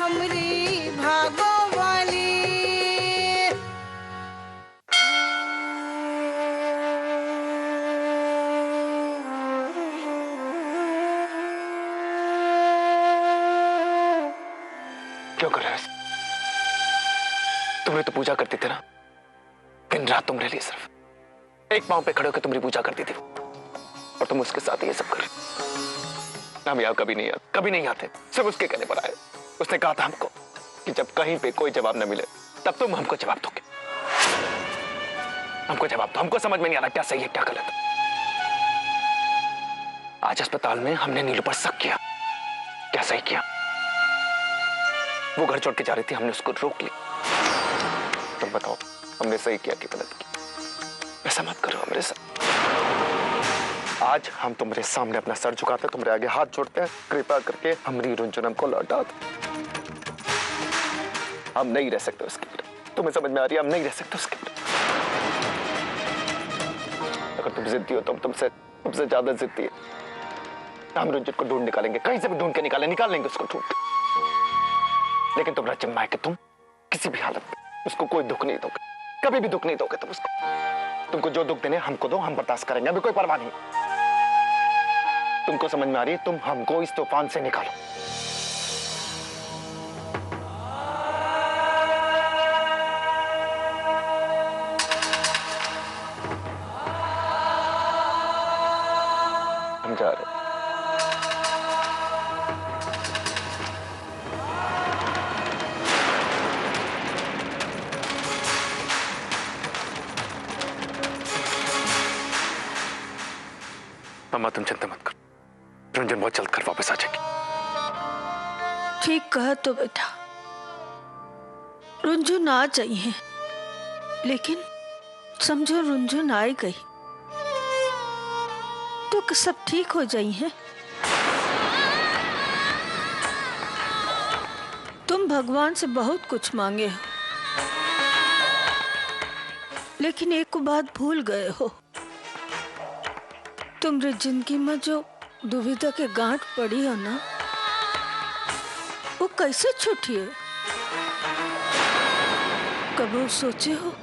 हमरी भागो वाली। क्यों कर रहे हो? तुमने तो पूजा करती थी ना, दिन रात तुम्हारे लिए सिर्फ एक पांव पे खड़े होकर तुम्हारी पूजा करती थी, और तुम उसके साथ ये सब कर रहे। हम यहाँ कभी नहीं आते, सिर्फ उसके कहने पर आए। उसने कहा था हमको कि जब कहीं पे कोई जवाब न मिले तब तुम हमको जवाब दोगे। हमको जवाब दो, हमको समझ में नहीं आ रहा क्या सही है क्या गलत। आज अस्पताल में हमने नीलू पर शक किया, क्या सही किया? वो घर छोड़ के जा रही थी, हमने उसको रोक लिया। तुम बताओ हमने सही किया कि गलत किया? ऐसा मत करो मेरे साथ। आज हम तुम्हारे सामने अपना सर झुकाते, तुम्हारे आगे हाथ जोड़ते हैं, कृपा करके हमारी रुंझुनम को लौटा दो। हम नहीं रह सकते उसके बिना। तुम्हें समझ में आ रही है? हम नहीं रह सकते उसके बिना। अगर तुम जिद्दी हो तो तुमसे ज्यादा जिद्दी है। हम रुंझुन को ढूंढ निकालेंगे, कहीं से भी ढूंढ के निकाल लेंगे उसको ढूंढ के। लेकिन तुम जिम्मा है कि तुम किसी भी हालत में उसको कोई दुख नहीं दोगे, कभी भी दुख नहीं दोगे तुम उसको। तुमको जो दुख देने हमको दो, हम बर्दाश्त करेंगे, हमें कोई परवाह नहीं। तुमको समझ में आ रही है? तुम हमको इस तूफान से निकालो। हम जा रहे हैं। अम्मा तुम चिंता मत करो, रुंझुन बहुत जल्द घर वापस आ जाएगी। ठीक कहा तो बेटा, रुंझुन आ चाहिए, लेकिन समझो रुंझुन आई गई तो सब ठीक हो जाई है। तुम भगवान से बहुत कुछ मांगे हो, लेकिन एक बात भूल गए हो। तुम्हारी जिंदगी में जो दुविधा के गांठ पड़ी हो ना, वो कैसे छूटी है? कभी सोचे हो?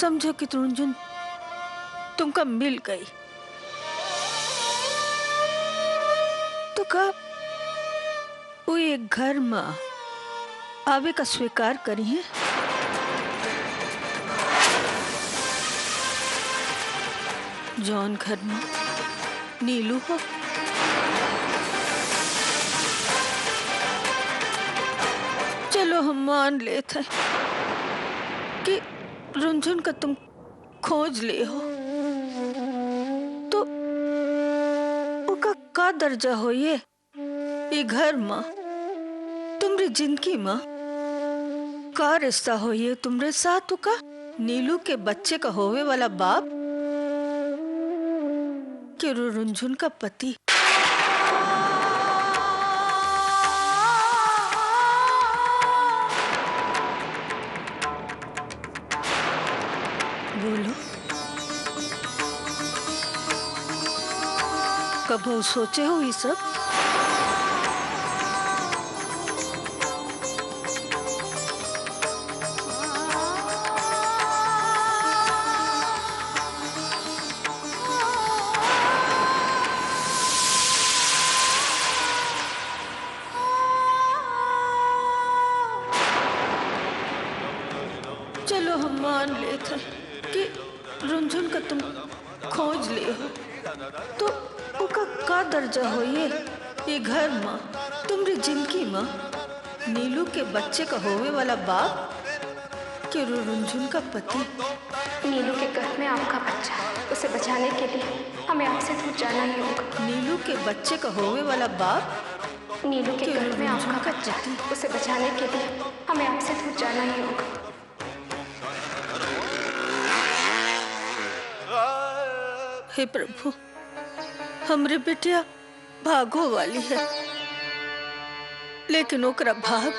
समझो कि रुंझुन तुमका मिल गई तो का वो एक घर में आवे का स्वीकार करी है? जौन घर में नीलू हो, चलो हम मान लेते हैं कि रुंझुन का तुम खोज ले हो, तो उसका का दर्जा हो ये घर में, तुम्हारी जिंदगी में का रिश्ता हो ये तुम्हारे साथ? का नीलू के बच्चे का होवे वाला बाप कि रुंझुन का पति? बोलो, कब सोचे हो ये सब? चलो हम मान लेते हैं कि रुंझुन का तुम खोज ले हो, तो उसका का दर्जा हो ये घर में, तुम्हारी जिंदगी में नीलू के बच्चे का होवे वाला बाप कि रुंझुन का पति? नीलू के गर्भ में आपका बच्चा है, उसे बचाने के लिए हमें आपसे दूर जाना ही होगा। नीलू के बच्चे का होवे वाला बाप? नीलू के गर्भ में आपका बच्चा है, उसे बचाने के लिए हमें आपसे दूर जाना ही होगा। हे प्रभु, हमरे बेटिया भागो वाली है, लेकिन ओकरा भाग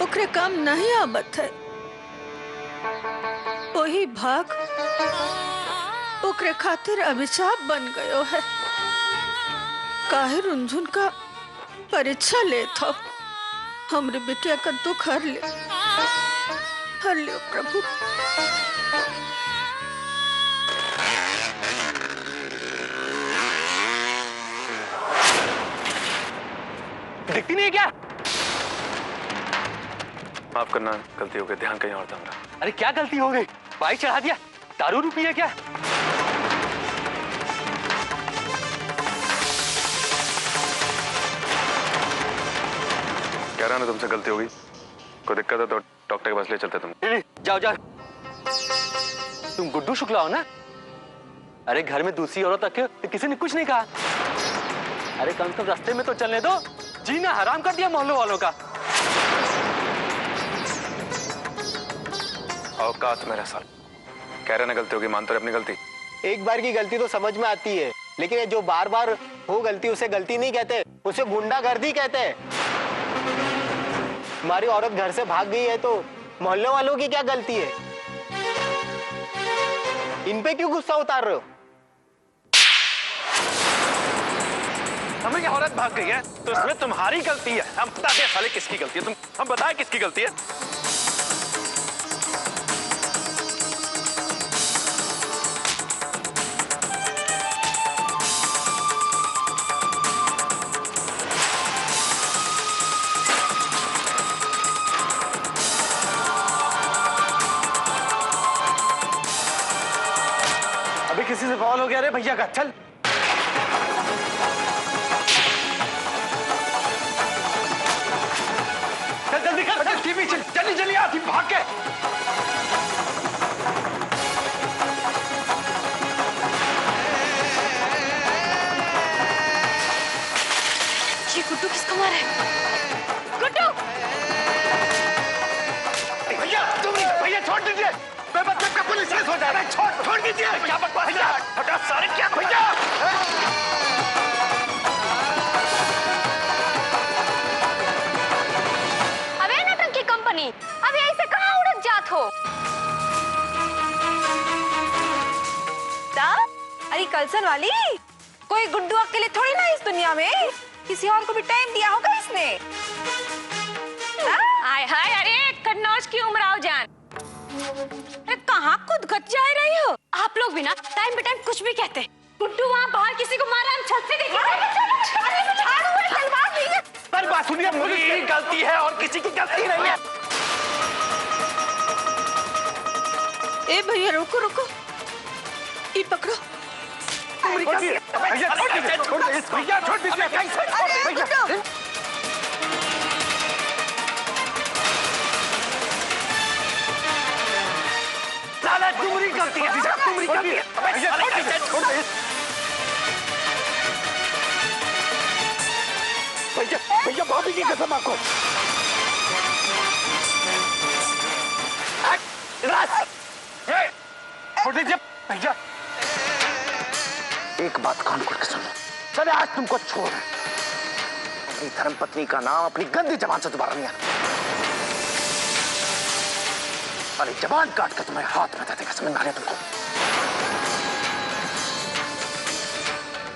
ओकरे काम नहीं आबत है। वही भाग ओकरे खातिर अभिशाप बन गयो है। काहे रुंझुन का परीक्षा ले था हमरे बिटिया का दुख हर ले प्रभु। दिखती नहीं है क्या? माफ करना, गलती हो गई, ध्यान कहीं और था मेरा। अरे क्या गलती हो गई? बाइक चढ़ा दिया? दारू रुपी है क्या? कह रहा ना तुमसे गलती हो गई। कोई दिक्कत है तो डॉक्टर के पास ले चलते तुम। जाओ जाओ। तुम गुड्डू शुक्ला हो ना? अरे घर में दूसरी औरत रखे तो किसी ने कुछ नहीं कहा। अरे कम से कम रास्ते में तो चलने दो। जीना हराम कर दिया मोहल्लों वालों का। औकात मेरा साल। कह रहे ना गलती होगी, मानते अपनी गलती। एक बार की गलती तो समझ में आती है, लेकिन ये जो बार बार हो गलती, उसे गलती नहीं कहते, उसे गुंडागर्दी कहते हैं। हमारी औरत घर से भाग गई है तो मोहल्ले वालों की क्या गलती है? इन पे क्यों गुस्सा उतार रहे हो? हमें औरत भाग गई है तो इसमें तुम्हारी गलती है। हम बताते हैं साले किसकी गलती है। हम बताएं किसकी गलती है। अभी किसी से बवाल हो गया रे भैया का। चल चल जल्दी कर। टीवी चल जल्दी जल्दी आती भाग के। ये गुड्डू किसको मारा है? गुड्डू! भैया तुम नहीं, भैया छोड़ दीजिए। मैं बच्चे का पुलिस केस हो जाएगा। छोड़ दीजिए। क्या बकवास है? हटा सारे। क्या भैया? अबे नटंकी कंपनी, अब यहीं से कहाँ उड़द जात हो? अरे कलसन वाली, कोई गुड्डू अकेले थोड़ी ना इस दुनिया में, किसी और को भी टाइम दिया होगा इसने। हाय हाय, अरे कन्नौज की उमराव जान, कहाँ खुद खच जा रही हो? आप लोग भी ना टाइम पे टाइम कुछ भी कहते। गुड्डू वहाँ बाहर किसी को मारा, हम छत से देखे। पर बात सुनिए, मेरी गलती है और किसी की गलती नहीं है। ए भैया रुको रुको, ये पकड़ो। भैया छोड़ दीजिए। भैया छोड़ दीजिए। भैया साला तुम्हारी गलती है। तुम्हारी गलती है। भैया छोड़ दीजिए। छोड़ दीजिए। भैया भैया भाभी की कसम आपको। छोड़ दीजिए भैया। एक बात कान खोल के सुनो। चले आज तुमको छोड़। अपनी धर्मपत्नी का नाम अपनी गंदी जबान से दोबारा नहीं आना। अरे जबान काट कर तुम्हें हाथ में दे देगा। समझ में आ रही है तुमको?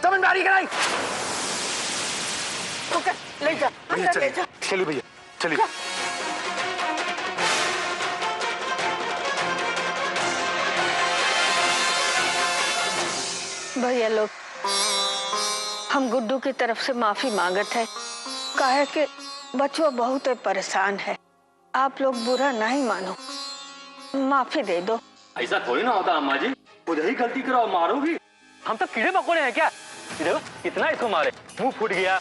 समझ में आ रही है नहीं? ओके ले जा। चलिए भैया चलिए। भैया लोग, हम गुड्डू की तरफ से माफी मांगत है। कहे कि बचवा बहुत परेशान है। आप लोग बुरा नहीं मानो, माफी दे दो। ऐसा थोड़ी ना होता अम्मा जी, खुद ही गलती करो मारोगी। हम तो कीड़े मकोड़े हैं क्या? देखो कितना इसको मारे, मुंह फूट गया।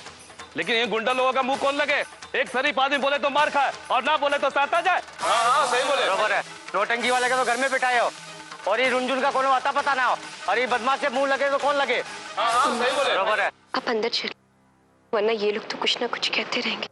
लेकिन ये गुंडा लोगों का मुंह कौन लगे? एक शरीफ आदमी बोले तो मार खाए और ना बोले तो साता जाए। हाँ सही बोले। बराबर है। नौटंकी वाले का तो घर में बिठाए हो, और ये रुनझुन का कोनो आता पता ना हो, और ये बदमाश से मुंह लगे तो कौन लगे? हाँ सही बोले। बराबर है। आप अंदर चल, वरना ये लोग तो कुछ ना कुछ कहते रहेंगे।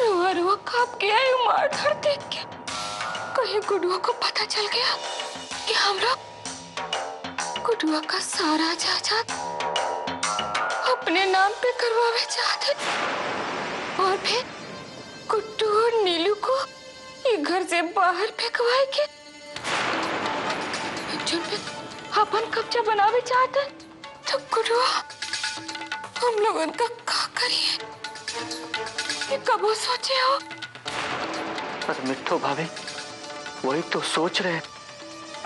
रुआ रुआ कांप गया ये मार धर देख के। कहीं गुडुआ को पता चल गया कि हम लोग गुडुआ का सारा जायदाद अपने अपने नाम पे करवावे चाहते और फिर गुड्डू और नीलू को ये घर से बाहर फेंकवाए के अर्जुन पे अपन कब्जा बनावे चाहते। तो गुड्डू हम लोग उनका क्या करिए, ये कब सोचे हो? पर मिट्ठू भाभी वही तो सोच रहे,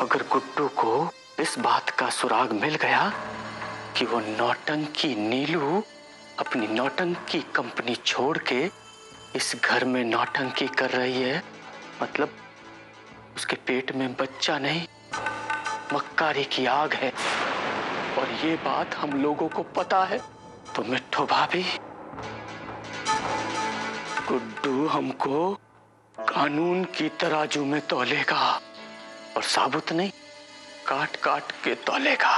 अगर गुड्डू को इस बात का सुराग मिल गया कि वो नौटंकी नीलू अपनी नौटंकी कंपनी छोड़ के इस घर में नौटंकी कर रही है, मतलब उसके पेट में बच्चा नहीं मक्कारी की आग है, और ये बात हम लोगों को पता है, तो मिट्ठू भाभी गुड्डू हमको कानून की तराजू में तौलेगा और साबुत नहीं काट काट के तौलेगा।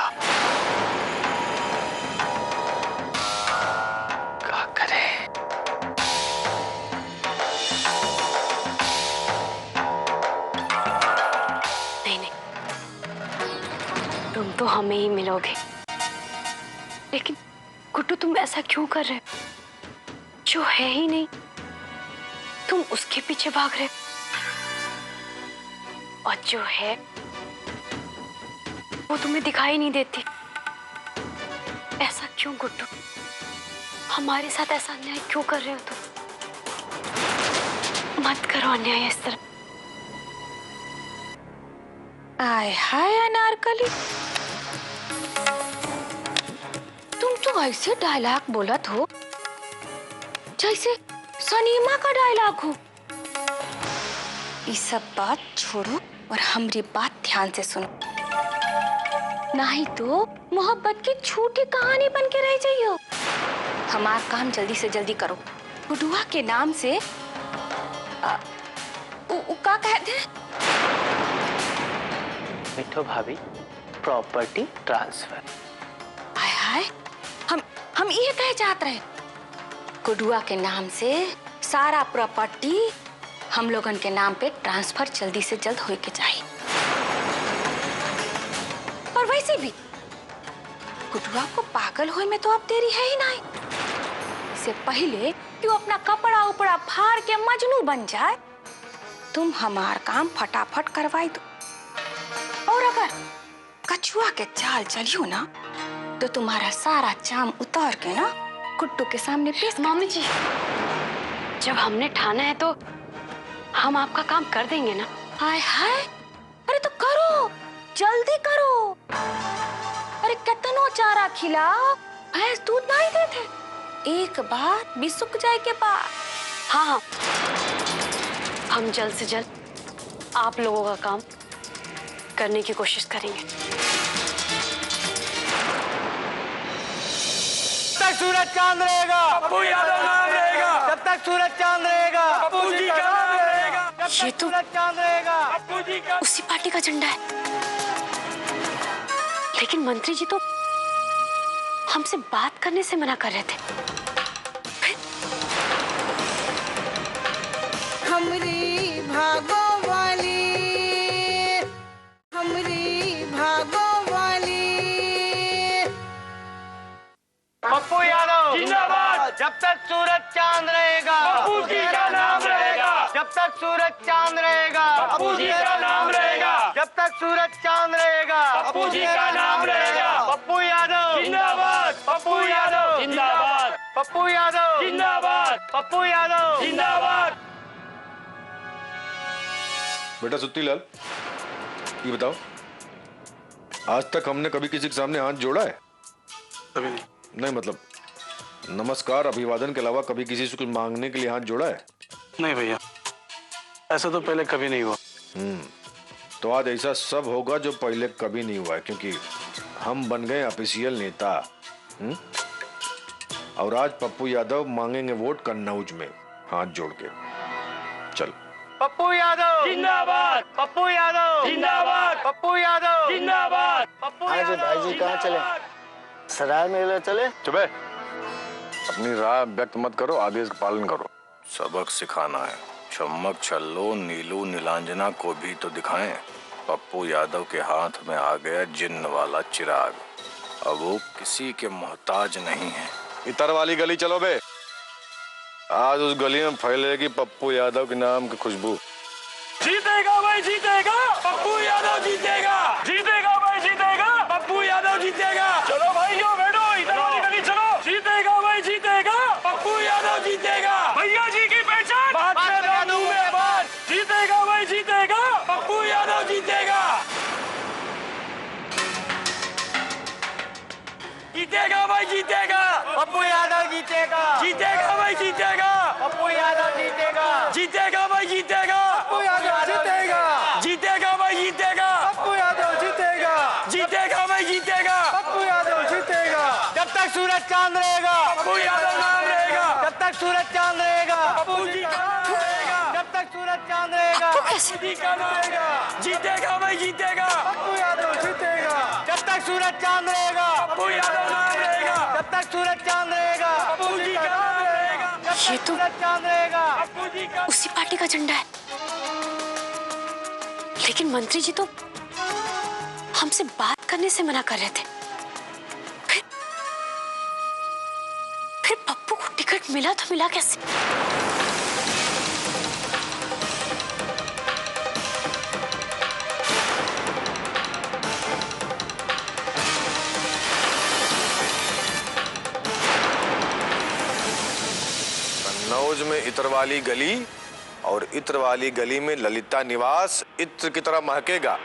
क्या करें? नहीं, तुम तो हमें ही मिलोगे, लेकिन गुड्डू तुम ऐसा क्यों कर रहे हो? जो है ही नहीं तुम उसके पीछे भाग रहे, और जो है वो तुम्हें दिखाई नहीं देती। ऐसा क्यों गुड्डू? हमारे साथ ऐसा अन्याय क्यों कर रहे हो तुम? मत करो अन्याय इस तरह। आय हाय अनारकली, तुम तो ऐसे डायलॉग बोलत हो जैसे सनीमा का डायलॉग हो। ये सब बात छोड़ो और हमारी बात ध्यान से सुनो, नहीं तो मोहब्बत की झूठी कहानी बन के रह जाइयो। हमारा काम जल्दी से जल्दी करो। गुडुआ के नाम से क्या कहते हैं? मिट्ठू भाभी प्रॉपर्टी ट्रांसफर। हाय हाय, हम ये कह चाहते रहे, गुडुआ के नाम से सारा प्रॉपर्टी हम लोगन के नाम पे ट्रांसफर जल्दी से जल्द होए के चाहिए। और वैसे भी गुडुआ को पागल होए में तो अब देरी है ही नहीं। इससे पहले कि वो अपना कपड़ा उपड़ा फाड़ के मजनू बन जाए, तुम हमार काम फटाफट करवाई दो। और अगर कछुआ के चाल चलियो ना, तो तुम्हारा सारा चाम उतार के ना गुड्डू के सामने पेश। मम्मी जी, जब हमने ठाना है तो हम आपका काम कर देंगे ना। हाय हाय, अरे तो करो, जल्दी करो। अरे कितनो चारा खिलाओ, भैंस दूध नहीं देते, एक बार भी सूख जाए के बाद। हाँ, हम जल्द से जल्द आप लोगों का काम करने की कोशिश करेंगे। जब तक सूरज चांद रहेगा पप्पू यादव नाम रहेगा, जब तक सूरज चांद रहेगा पप्पू जी का नाम रहेगा, ये तो चांद रहेगा पप्पू जी का। उसी पार्टी का झंडा है, लेकिन मंत्री जी तो हमसे बात करने से मना कर रहे थे। हमरी भागो वाली, हमरी भागो वाली। पप्पू यादव जिंदाबाद। जब तक सूरज चांद रहेगा पप्पू जी का नाम रहेगा, जब तक सूरज चांद रहेगा पप्पू जी का नाम रहेगा, जब तक सूरज चांद रहेगा पप्पू जी का नाम रहेगा। पप्पू यादव जिंदाबाद, पप्पू यादव जिंदाबाद, पप्पू यादव जिंदाबाद, पप्पू यादव जिंदाबाद। बेटा सुत्ती लाल, ये बताओ, आज तक हमने कभी किसी के सामने हाथ जोड़ा है? कभी नहीं। नहीं, मतलब नमस्कार अभिवादन के अलावा कभी किसी से कुछ मांगने के लिए हाथ जोड़ा है? नहीं भैया, ऐसा तो पहले कभी नहीं हुआ। तो आज ऐसा सब होगा जो पहले कभी नहीं हुआ है, क्योंकि हम बन गए ऑफिशियल नेता। और आज पप्पू यादव मांगेंगे वोट कन्नौज में हाथ जोड़ के। चल। पप्पू यादव जिंदाबाद, पप्पू यादव जिंदाबाद, पप्पू यादव जिंदाबाद, पप्पू भाई जी कहाँ चले? सराय मेले चले? चुपे, अपनी राय व्यक्त मत करो, आदेश का पालन करो। सबक सिखाना है, चम्मक छल्लो नीलू नीलांजना को भी तो दिखाएं। पप्पू यादव के हाथ में आ गया जिन्न वाला चिराग, अब वो किसी के मोहताज नहीं है। इतर वाली गली चलो बे। आज उस गली में फैलेगी पप्पू यादव के नाम की खुशबू। जीतेगा भाई जीतेगा, पप्पू यादव जीतेगा, जीतेगा भाई जीतेगा, पप्पू यादव जीतेगा। चलो भाइयों बैठो, इधर वाली गली चलो। जीतेगा भाई जीतेगा, पप्पू यादव जीतेगा। भैया जी की पहचान बात में बात। जीतेगा भाई जीतेगा, पप्पू यादव जीतेगा। जीतेगा भाई जीतेगा, पप्पू यादव जीतेगा। जीतेगा भाई जीतेगा, पप्पू यादव जीतेगा। जीतेगा भाई जीतेगा, पप्पू यादव जीतेगा। जीतेगा भाई जीतेगा, पप्पू यादव जीतेगा। जीतेगा भाई जीतेगा, पप्पू यादव जीतेगा। जब तक सूरज चांद रहेगा, पप्पू यादव नाम रहेगा। जब तक सूरज चांद रहेगा, पप्पू जी का नाम रहेगा। जब तक सूरज चांद रहेगा, पप्पू जी का नाम रहेगा। जीतेगा भाई जीतेगा, पप्पू यादव जीतेगा। जब तक सूरज चांद रहेगा, पप्पू यादव नाम रहेगा। जब तक सूरज चांद रहेगा, पप्पू जी का नाम रहेगा। ये तो चांद रहेगा, पप्पू जी का। उसी पार्टी का झंडा है, लेकिन मंत्री जी तो हमसे बात करने से मना कर रहे थे। फिर पप्पू को टिकट मिला तो मिला कैसे? कन्नौज में इत्र वाली गली और इत्र वाली गली में ललिता निवास इत्र की तरह महकेगा।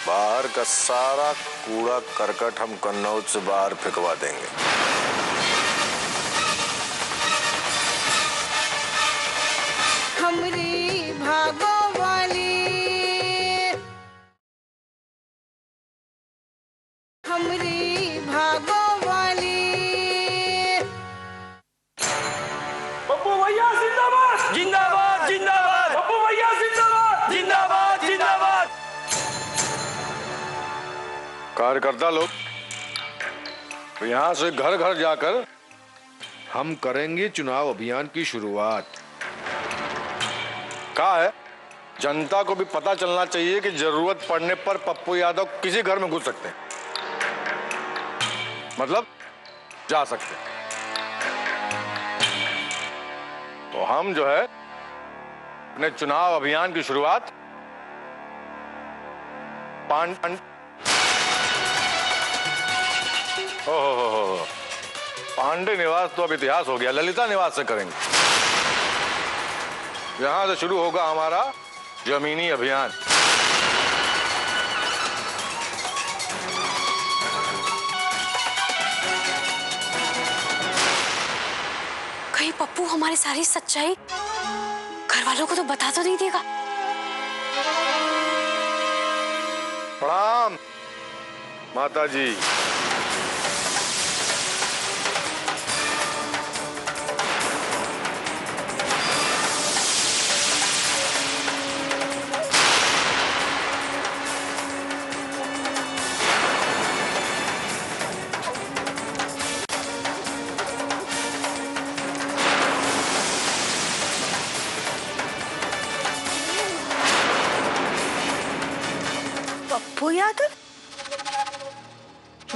बाहर का सारा कूड़ा करकट हम कन्नौज से बाहर फेंकवा देंगे। हमरी भागो वाली, हमरी भागो वाली। पप्पू भैया जिंदाबाद जिंदाबाद जिंदाबाद। पप्पू भैया जिंदाबाद जिंदाबाद जिंदाबाद। कार्यकर्ता लोग तो यहाँ से घर घर जाकर हम करेंगे चुनाव अभियान की शुरुआत। कहा है जनता को भी पता चलना चाहिए कि जरूरत पड़ने पर पप्पू यादव किसी घर में घुस सकते हैं, मतलब जा सकते हैं। तो हम जो है अपने चुनाव अभियान की शुरुआत पांडे निवास तो अब इतिहास हो गया, ललिता निवास से करेंगे। यहां से शुरू होगा हमारा जमीनी अभियान। कहीं पप्पू हमारी सारी सच्चाई घर वालों को तो बता तो नहीं देगा? प्रणाम माता जी। पप्पू यादव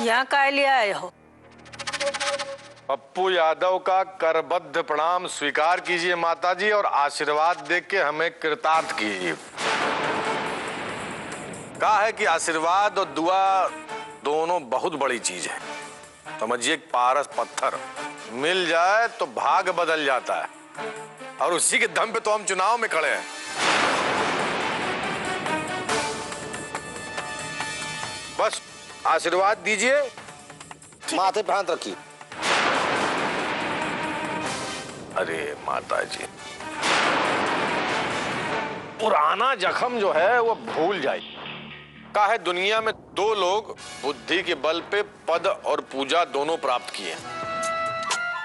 यहाँ काय लिए आए हो? पप्पू यादव का करबद्ध प्रणाम स्वीकार कीजिए माताजी और आशीर्वाद देके हमें कृतार्थ कीजिए। कहा है कि आशीर्वाद और दुआ दोनों बहुत बड़ी चीज है। समझिए एक पारस पत्थर मिल जाए तो भाग बदल जाता है, और उसी के दम पे तो हम चुनाव में खड़े हैं। बस आशीर्वाद दीजिए, माथे पे हाथ रखिए। अरे माता जी, पुराना जख्म जो है वो भूल जाइए। का है दुनिया में दो लोग बुद्धि के बल पे पद और पूजा दोनों प्राप्त किए।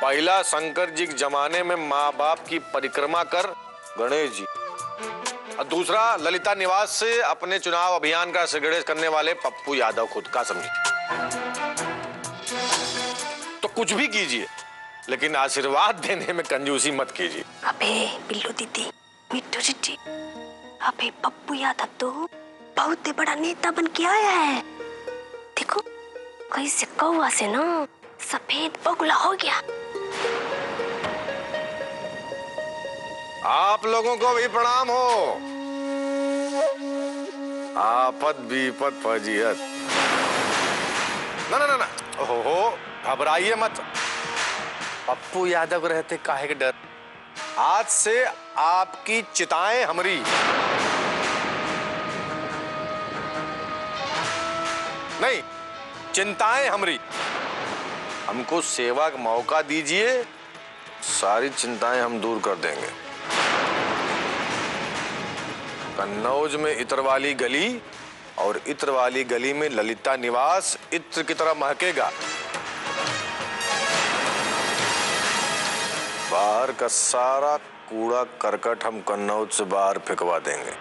पहला शंकर जी के जमाने में माँ बाप की परिक्रमा कर गणेश जी, और दूसरा ललिता निवास से अपने चुनाव अभियान का सिगरेट करने वाले पप्पू यादव खुद का। समझे तो कुछ भी कीजिए, लेकिन आशीर्वाद देने में कंजूसी मत कीजिए। अबे बिल्लू दीदी, मिट्टू चिट्टी, अबे पप्पू यादव तो बहुत बड़ा नेता बन के आया है। देखो कैसे कौवा से ना सफेद बगुला हो गया। आप लोगों को भी प्रणाम हो। आफत बीपत फजीहत। ना ना ना ना, ओहो, घबराइए मत। पप्पू यादव रहते काहे के डर। आज से आपकी चिताएं हमरी। नहीं, चिंताएं हमरी। हमको सेवा का मौका दीजिए, सारी चिंताएं हम दूर कर देंगे। कन्नौज में इत्र वाली गली और इत्र वाली गली में ललिता निवास इत्र की तरह महकेगा। बाहर का सारा कूड़ा करकट हम कन्नौज से बाहर फेंकवा देंगे।